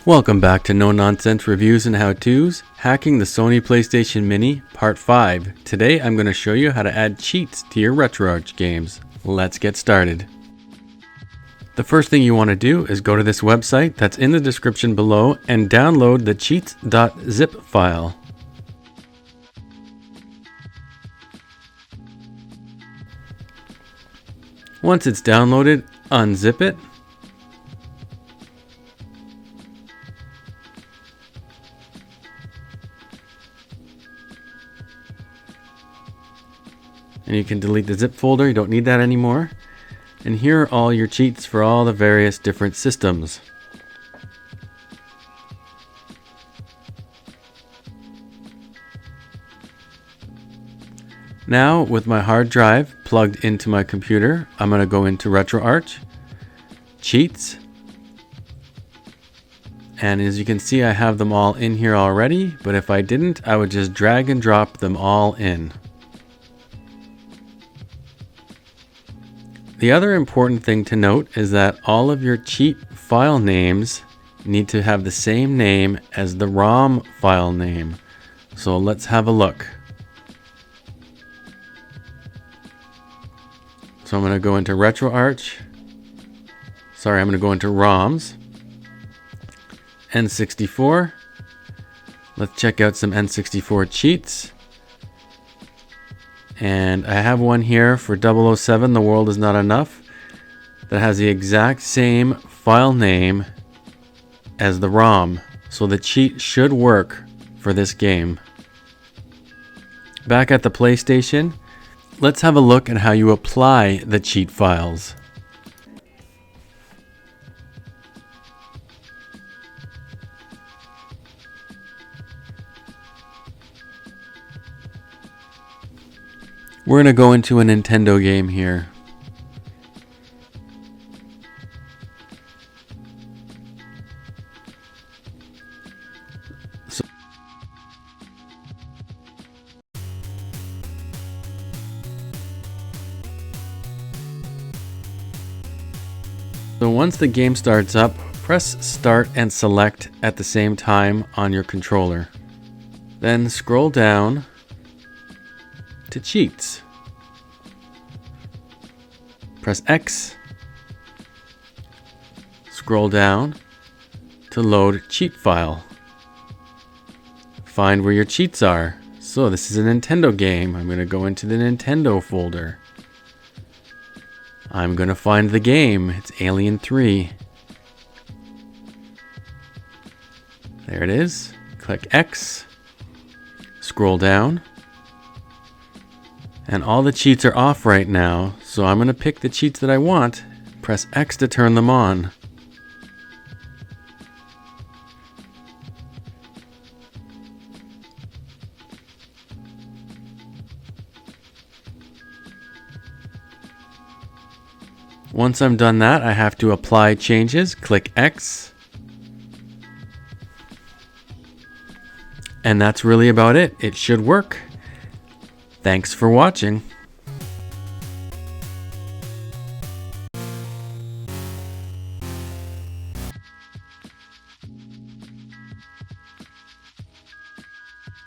Welcome back to No Nonsense Reviews and How-Tos, Hacking the Sony PlayStation Mini, Part 5. Today I'm going to show you how to add cheats to your RetroArch games. Let's get started. The first thing you want to do is go to this website that's in the description below and download the cheats.zip file. Once it's downloaded, unzip it. And you can delete the zip folder, you don't need that anymore. And here are all your cheats for all the various different systems. Now, with my hard drive plugged into my computer, I'm going to go into RetroArch, Cheats, and as you can see I have them all in here already, but if I didn't, I would just drag and drop them all in. The other important thing to note is that all of your cheat file names need to have the same name as the ROM file name. So let's have a look. So I'm going to go into RetroArch. Sorry, I'm going to go into ROMs. N64. Let's check out some N64 cheats. And I have one here for 007, The World Is Not Enough, that has the exact same file name as the ROM. So the cheat should work for this game. Back at the PlayStation, let's have a look at how you apply the cheat files. We're going to go into a Nintendo game here. So once the game starts up, press start and select at the same time on your controller. Then scroll down to cheats. Press X. Scroll down to load cheat file. Find where your cheats are. So this is a Nintendo game. I'm going to go into the Nintendo folder. I'm going to find the game. It's Alien 3. There it is. Click X. Scroll down. And all the cheats are off right now, so I'm going to pick the cheats that I want, press X to turn them on. Once I'm done that, I have to apply changes, click X. And that's really about it. It should work. Thanks for watching.